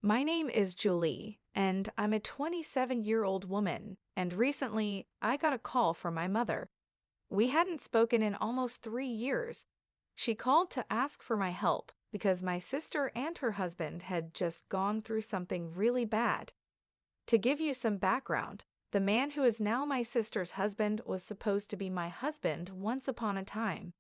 My name is Julie, and I'm a 27-year-old woman, and recently I got a call from my mother. We hadn't spoken in almost 3 years. She called to ask for my help because my sister and her husband had just gone through something really bad. To give you some background, the man who is now my sister's husband was supposed to be my husband once upon a time.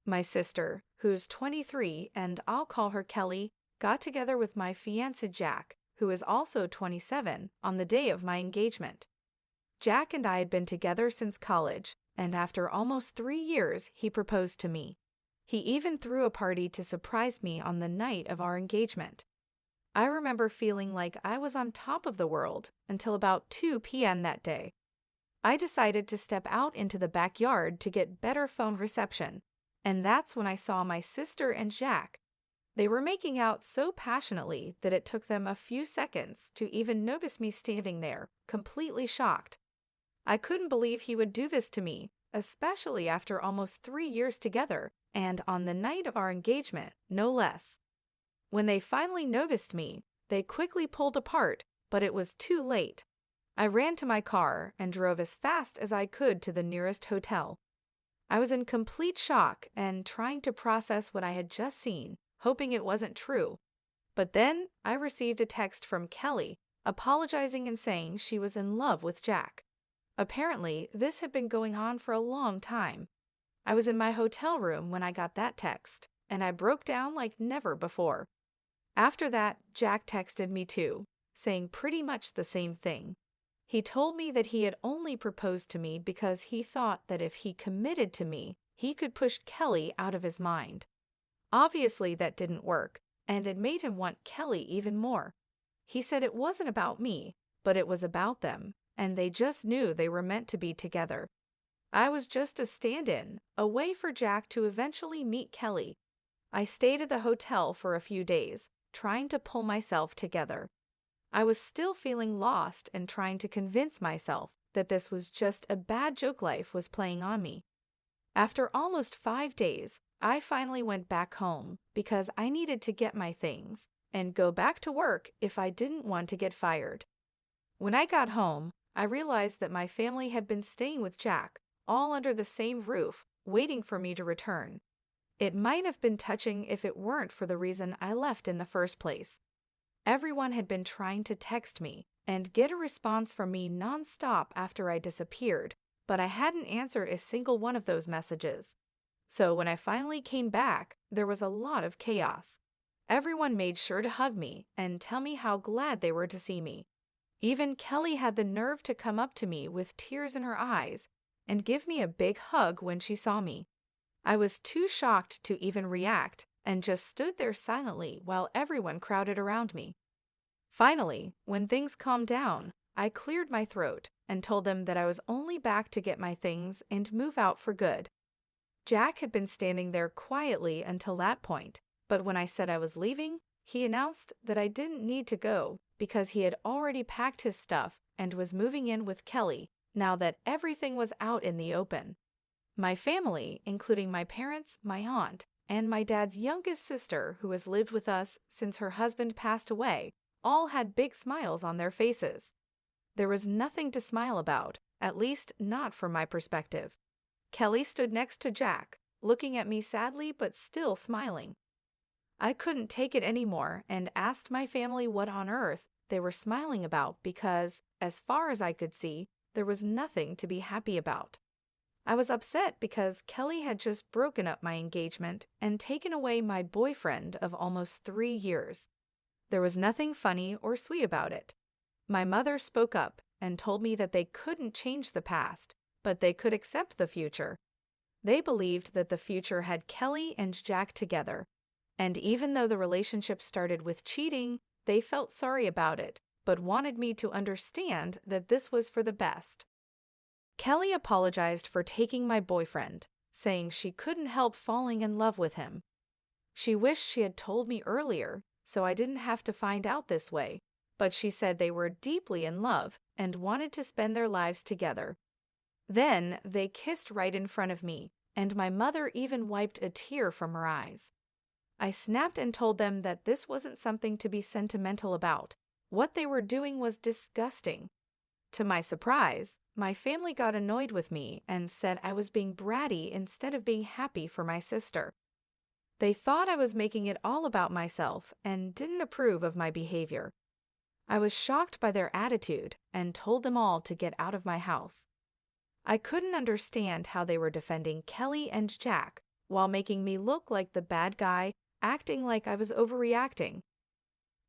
My sister, who's 23 and I'll call her Kelly, got together with my fiancé Jack, who is also 27, on the day of my engagement. Jack and I had been together since college, and after almost 3 years, he proposed to me. He even threw a party to surprise me on the night of our engagement. I remember feeling like I was on top of the world until about 2 p.m. that day. I decided to step out into the backyard to get better phone reception, and that's when I saw my sister and Jack. They were making out so passionately that it took them a few seconds to even notice me standing there, completely shocked. I couldn't believe he would do this to me, especially after almost 3 years together, and on the night of our engagement, no less. When they finally noticed me, they quickly pulled apart, but it was too late. I ran to my car and drove as fast as I could to the nearest hotel. I was in complete shock and trying to process what I had just seen, hoping it wasn't true. But then I received a text from Kelly, apologizing and saying she was in love with Jack. Apparently, this had been going on for a long time. I was in my hotel room when I got that text, and I broke down like never before. After that, Jack texted me too, saying pretty much the same thing. He told me that he had only proposed to me because he thought that if he committed to me, he could push Kelly out of his mind. Obviously, that didn't work, and it made him want Kelly even more. He said it wasn't about me, but it was about them, and they just knew they were meant to be together. I was just a stand-in, a way for Jack to eventually meet Kelly. I stayed at the hotel for a few days, trying to pull myself together. I was still feeling lost and trying to convince myself that this was just a bad joke life was playing on me. After almost 5 days, I finally went back home because I needed to get my things and go back to work if I didn't want to get fired. When I got home, I realized that my family had been staying with Jack, all under the same roof, waiting for me to return. It might have been touching if it weren't for the reason I left in the first place. Everyone had been trying to text me and get a response from me nonstop after I disappeared, but I hadn't answered a single one of those messages. So when I finally came back, there was a lot of chaos. Everyone made sure to hug me and tell me how glad they were to see me. Even Kelly had the nerve to come up to me with tears in her eyes and give me a big hug when she saw me. I was too shocked to even react and just stood there silently while everyone crowded around me. Finally, when things calmed down, I cleared my throat and told them that I was only back to get my things and move out for good. Jack had been standing there quietly until that point, but when I said I was leaving, he announced that I didn't need to go because he had already packed his stuff and was moving in with Kelly now that everything was out in the open. My family, including my parents, my aunt, and my dad's youngest sister, who has lived with us since her husband passed away, all had big smiles on their faces. There was nothing to smile about, at least not from my perspective. Kelly stood next to Jack, looking at me sadly but still smiling. I couldn't take it anymore and asked my family what on earth they were smiling about because, as far as I could see, there was nothing to be happy about. I was upset because Kelly had just broken up my engagement and taken away my boyfriend of almost 3 years. There was nothing funny or sweet about it. My mother spoke up and told me that they couldn't change the past, but they could accept the future. They believed that the future had Kelly and Jack together, and even though the relationship started with cheating, they felt sorry about it, but wanted me to understand that this was for the best. Kelly apologized for taking my boyfriend, saying she couldn't help falling in love with him. She wished she had told me earlier, so I didn't have to find out this way, but she said they were deeply in love and wanted to spend their lives together. Then they kissed right in front of me, and my mother even wiped a tear from her eyes. I snapped and told them that this wasn't something to be sentimental about. What they were doing was disgusting. To my surprise, my family got annoyed with me and said I was being bratty instead of being happy for my sister. They thought I was making it all about myself and didn't approve of my behavior. I was shocked by their attitude and told them all to get out of my house. I couldn't understand how they were defending Kelly and Jack while making me look like the bad guy, acting like I was overreacting.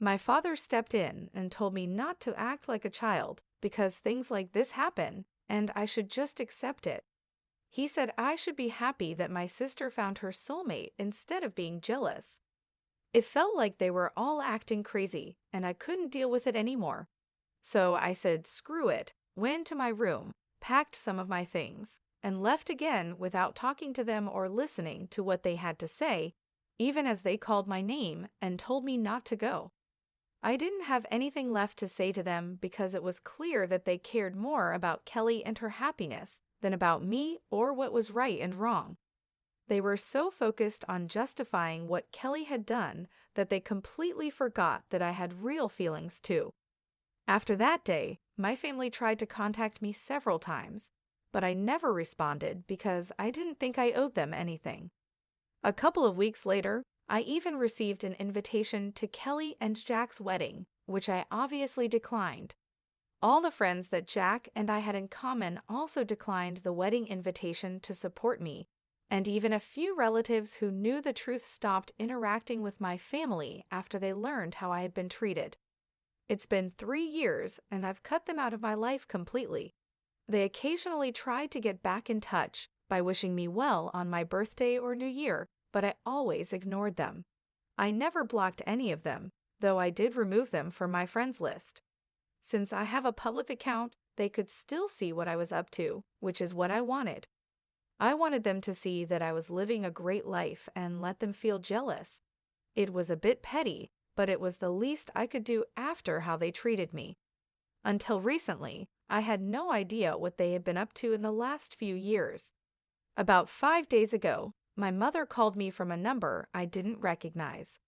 My father stepped in and told me not to act like a child because things like this happen and I should just accept it. He said I should be happy that my sister found her soulmate instead of being jealous. It felt like they were all acting crazy and I couldn't deal with it anymore. So I said screw it, went to my room, packed some of my things, and left again without talking to them or listening to what they had to say, even as they called my name and told me not to go. I didn't have anything left to say to them because it was clear that they cared more about Kelly and her happiness than about me or what was right and wrong. They were so focused on justifying what Kelly had done that they completely forgot that I had real feelings too. After that day, my family tried to contact me several times, but I never responded because I didn't think I owed them anything. A couple of weeks later, I even received an invitation to Kelly and Jack's wedding, which I obviously declined. All the friends that Jack and I had in common also declined the wedding invitation to support me, and even a few relatives who knew the truth stopped interacting with my family after they learned how I had been treated. It's been 3 years, and I've cut them out of my life completely. They occasionally tried to get back in touch by wishing me well on my birthday or New Year, but I always ignored them. I never blocked any of them, though I did remove them from my friends list. Since I have a public account, they could still see what I was up to, which is what I wanted. I wanted them to see that I was living a great life and let them feel jealous. It was a bit petty, but it was the least I could do after how they treated me. Until recently, I had no idea what they had been up to in the last few years. About 5 days ago, my mother called me from a number I didn't recognize.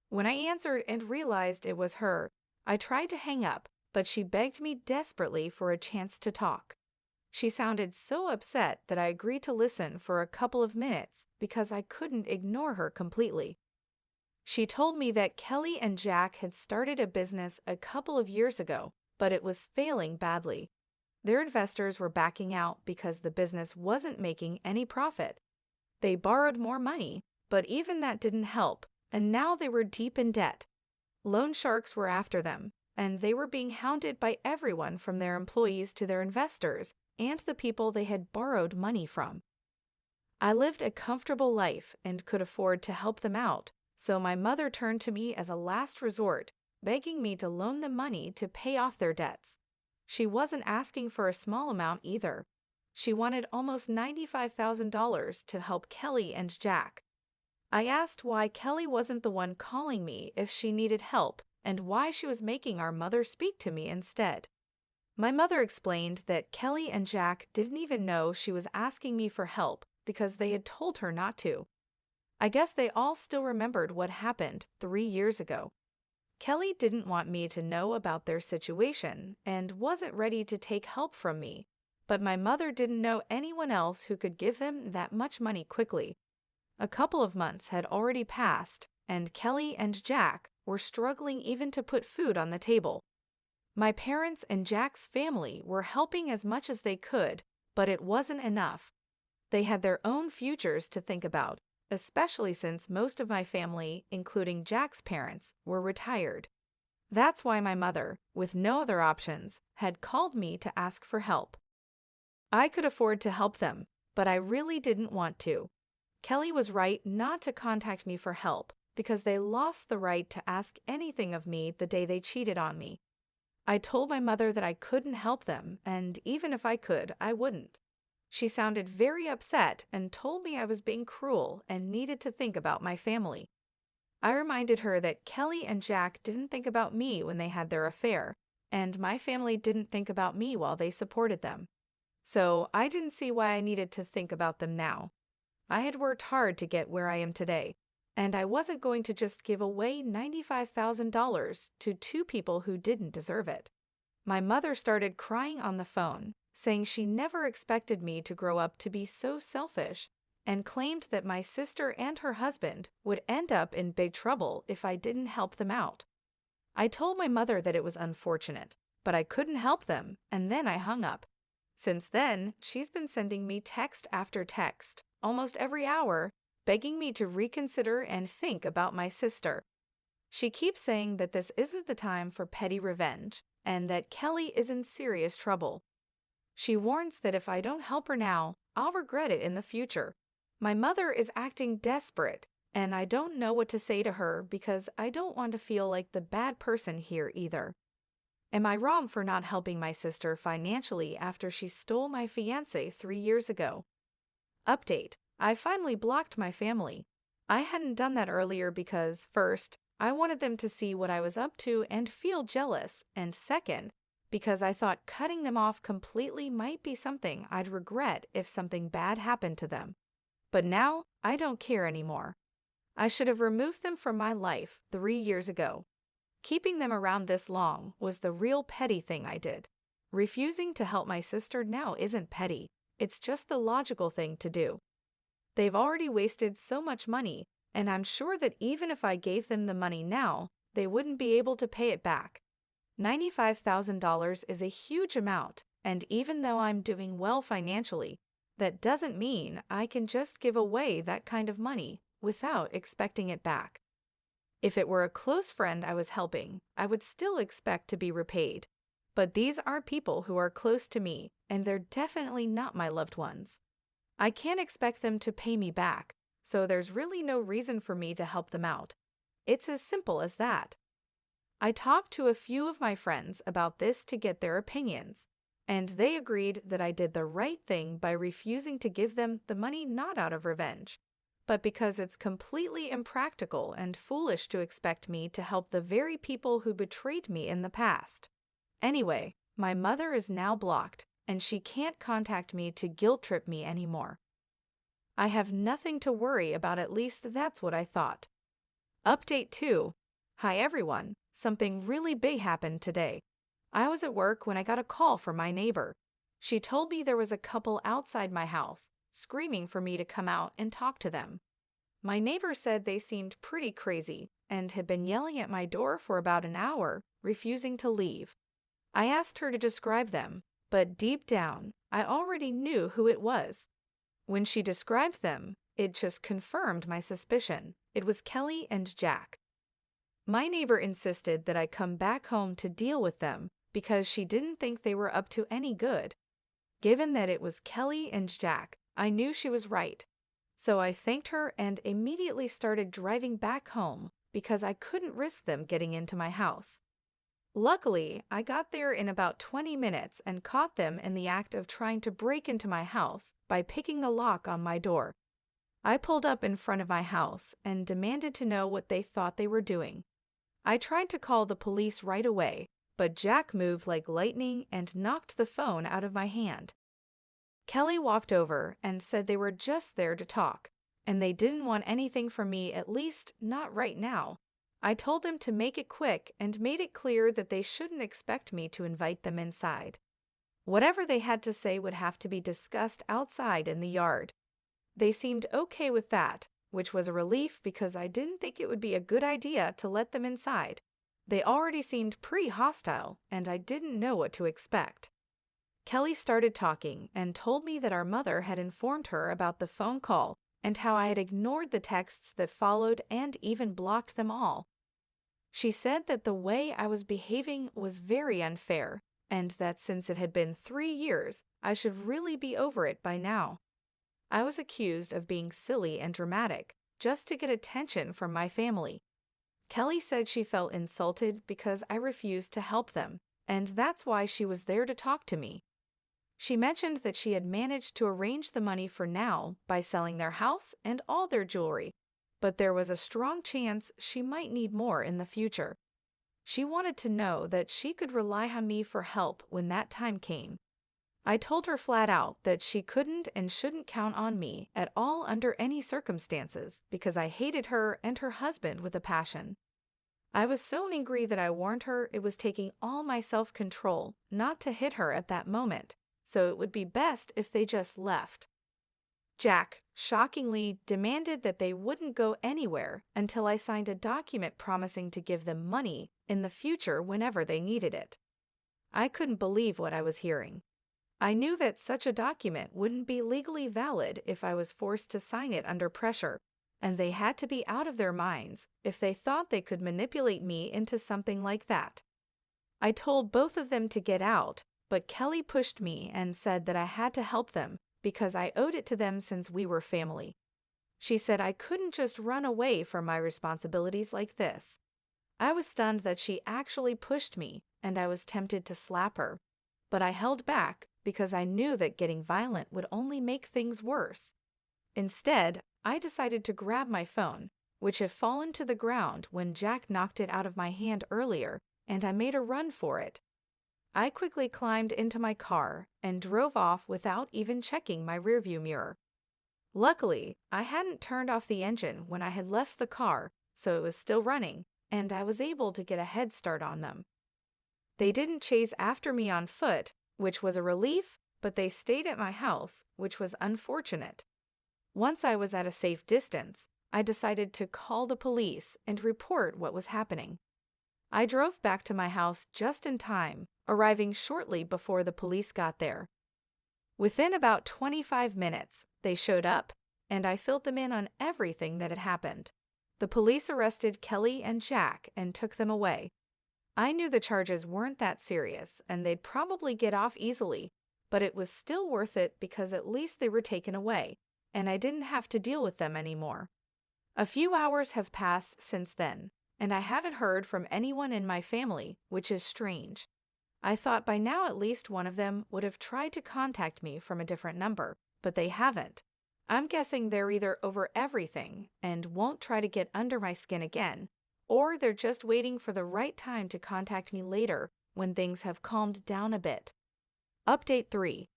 When I answered and realized it was her, I tried to hang up, but she begged me desperately for a chance to talk. She sounded so upset that I agreed to listen for a couple of minutes because I couldn't ignore her completely. She told me that Kelly and Jack had started a business a couple of years ago, but it was failing badly. Their investors were backing out because the business wasn't making any profit. They borrowed more money, but even that didn't help, and now they were deep in debt. Loan sharks were after them, and they were being hounded by everyone from their employees to their investors and the people they had borrowed money from. I lived a comfortable life and could afford to help them out, so my mother turned to me as a last resort, begging me to loan them money to pay off their debts. She wasn't asking for a small amount either. She wanted almost $95,000 to help Kelly and Jack. I asked why Kelly wasn't the one calling me if she needed help and why she was making our mother speak to me instead. My mother explained that Kelly and Jack didn't even know she was asking me for help because they had told her not to. I guess they all still remembered what happened 3 years ago. Kelly didn't want me to know about their situation and wasn't ready to take help from me, but my mother didn't know anyone else who could give them that much money quickly. A couple of months had already passed, and Kelly and Jack were struggling even to put food on the table. My parents and Jack's family were helping as much as they could, but it wasn't enough. They had their own futures to think about, especially since most of my family, including Jack's parents, were retired. That's why my mother, with no other options, had called me to ask for help. I could afford to help them, but I really didn't want to. Kelly was right not to contact me for help because they lost the right to ask anything of me the day they cheated on me. I told my mother that I couldn't help them, and even if I could, I wouldn't. She sounded very upset and told me I was being cruel and needed to think about my family. I reminded her that Kelly and Jack didn't think about me when they had their affair, and my family didn't think about me while they supported them. So I didn't see why I needed to think about them now. I had worked hard to get where I am today, and I wasn't going to just give away $95,000 to two people who didn't deserve it. My mother started crying on the phone, saying she never expected me to grow up to be so selfish, and claimed that my sister and her husband would end up in big trouble if I didn't help them out. I told my mother that it was unfortunate, but I couldn't help them, and then I hung up. Since then, she's been sending me text after text, almost every hour, begging me to reconsider and think about my sister. She keeps saying that this isn't the time for petty revenge, and that Kelly is in serious trouble. She warns that if I don't help her now, I'll regret it in the future. My mother is acting desperate, and I don't know what to say to her because I don't want to feel like the bad person here either. Am I wrong for not helping my sister financially after she stole my fiancé 3 years ago? Update: I finally blocked my family. I hadn't done that earlier because, first, I wanted them to see what I was up to and feel jealous, and second, because I thought cutting them off completely might be something I'd regret if something bad happened to them. But now, I don't care anymore. I should have removed them from my life 3 years ago. Keeping them around this long was the real petty thing I did. Refusing to help my sister now isn't petty, it's just the logical thing to do. They've already wasted so much money, and I'm sure that even if I gave them the money now, they wouldn't be able to pay it back. $95,000 is a huge amount, and even though I'm doing well financially, that doesn't mean I can just give away that kind of money without expecting it back. If it were a close friend I was helping, I would still expect to be repaid. But these are people who are close to me, and they're definitely not my loved ones. I can't expect them to pay me back, so there's really no reason for me to help them out. It's as simple as that. I talked to a few of my friends about this to get their opinions, and they agreed that I did the right thing by refusing to give them the money not out of revenge, but because it's completely impractical and foolish to expect me to help the very people who betrayed me in the past. Anyway, my mother is now blocked, and she can't contact me to guilt-trip me anymore. I have nothing to worry about, at least that's what I thought. Update 2. Hi everyone, something really big happened today. I was at work when I got a call from my neighbor. She told me there was a couple outside my house, screaming for me to come out and talk to them. My neighbor said they seemed pretty crazy and had been yelling at my door for about an hour, refusing to leave. I asked her to describe them, but deep down, I already knew who it was. When she described them, it just confirmed my suspicion. It was Kelly and Jack. My neighbor insisted that I come back home to deal with them because she didn't think they were up to any good. Given that it was Kelly and Jack, I knew she was right. So I thanked her and immediately started driving back home because I couldn't risk them getting into my house. Luckily, I got there in about 20 minutes and caught them in the act of trying to break into my house by picking the lock on my door. I pulled up in front of my house and demanded to know what they thought they were doing. I tried to call the police right away, but Jack moved like lightning and knocked the phone out of my hand. Kelly walked over and said they were just there to talk, and they didn't want anything from me, at least not right now. I told them to make it quick and made it clear that they shouldn't expect me to invite them inside. Whatever they had to say would have to be discussed outside in the yard. They seemed okay with that, which was a relief because I didn't think it would be a good idea to let them inside. They already seemed pretty hostile, and I didn't know what to expect. Kelly started talking and told me that our mother had informed her about the phone call and how I had ignored the texts that followed and even blocked them all. She said that the way I was behaving was very unfair, and that since it had been 3 years, I should really be over it by now. I was accused of being silly and dramatic, just to get attention from my family. Kelly said she felt insulted because I refused to help them, and that's why she was there to talk to me. She mentioned that she had managed to arrange the money for now by selling their house and all their jewelry, but there was a strong chance she might need more in the future. She wanted to know that she could rely on me for help when that time came. I told her flat out that she couldn't and shouldn't count on me at all under any circumstances because I hated her and her husband with a passion. I was so angry that I warned her it was taking all my self-control not to hit her at that moment, so it would be best if they just left. Jack, shockingly, demanded that they wouldn't go anywhere until I signed a document promising to give them money in the future whenever they needed it. I couldn't believe what I was hearing. I knew that such a document wouldn't be legally valid if I was forced to sign it under pressure, and they had to be out of their minds if they thought they could manipulate me into something like that. I told both of them to get out, but Kelly pushed me and said that I had to help them because I owed it to them since we were family. She said I couldn't just run away from my responsibilities like this. I was stunned that she actually pushed me, and I was tempted to slap her. But I held back because I knew that getting violent would only make things worse. Instead, I decided to grab my phone, which had fallen to the ground when Jack knocked it out of my hand earlier, and I made a run for it. I quickly climbed into my car and drove off without even checking my rearview mirror. Luckily, I hadn't turned off the engine when I had left the car, so it was still running, and I was able to get a head start on them. They didn't chase after me on foot, which was a relief, but they stayed at my house, which was unfortunate. Once I was at a safe distance, I decided to call the police and report what was happening. I drove back to my house just in time, arriving shortly before the police got there. Within about 25 minutes, they showed up, and I filled them in on everything that had happened. The police arrested Kelly and Jack and took them away. I knew the charges weren't that serious, and they'd probably get off easily, but it was still worth it because at least they were taken away, and I didn't have to deal with them anymore. A few hours have passed since then, and I haven't heard from anyone in my family, which is strange. I thought by now at least one of them would have tried to contact me from a different number, but they haven't. I'm guessing they're either over everything and won't try to get under my skin again, or they're just waiting for the right time to contact me later when things have calmed down a bit. Update 3.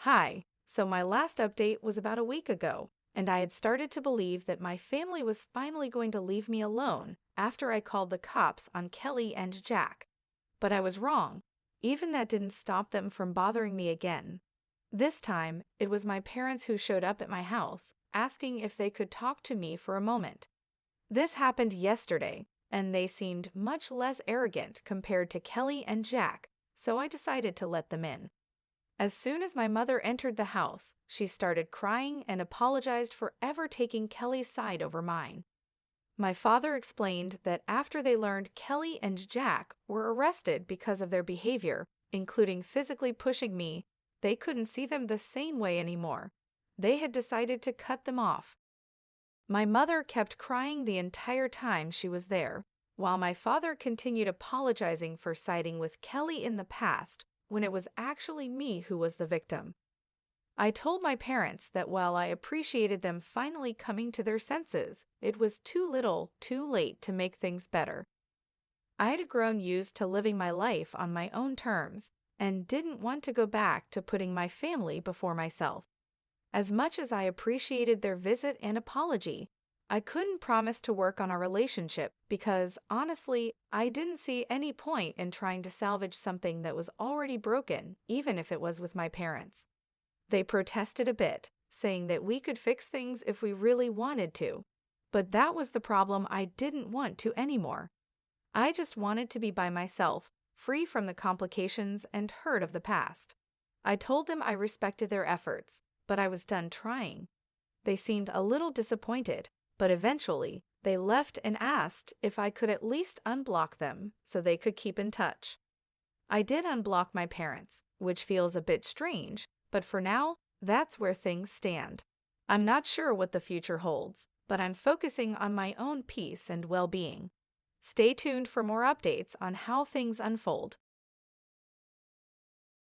Hi, so my last update was about a week ago, and I had started to believe that my family was finally going to leave me alone after I called the cops on Kelly and Jack. But I was wrong. Even that didn't stop them from bothering me again. This time, it was my parents who showed up at my house, asking if they could talk to me for a moment. This happened yesterday, and they seemed much less arrogant compared to Kelly and Jack, so I decided to let them in. As soon as my mother entered the house, she started crying and apologized for ever taking Kelly's side over mine. My father explained that after they learned Kelly and Jack were arrested because of their behavior, including physically pushing me, they couldn't see them the same way anymore. They had decided to cut them off. My mother kept crying the entire time she was there, while my father continued apologizing for siding with Kelly in the past when it was actually me who was the victim. I told my parents that while I appreciated them finally coming to their senses, it was too little, too late to make things better. I had grown used to living my life on my own terms and didn't want to go back to putting my family before myself. As much as I appreciated their visit and apology, I couldn't promise to work on our relationship because, honestly, I didn't see any point in trying to salvage something that was already broken, even if it was with my parents. They protested a bit, saying that we could fix things if we really wanted to, but that was the problem I didn't want to anymore. I just wanted to be by myself, free from the complications and hurt of the past. I told them I respected their efforts, but I was done trying. They seemed a little disappointed, but eventually they left and asked if I could at least unblock them so they could keep in touch. I did unblock my parents, which feels a bit strange, but for now, that's where things stand. I'm not sure what the future holds, but I'm focusing on my own peace and well-being. Stay tuned for more updates on how things unfold.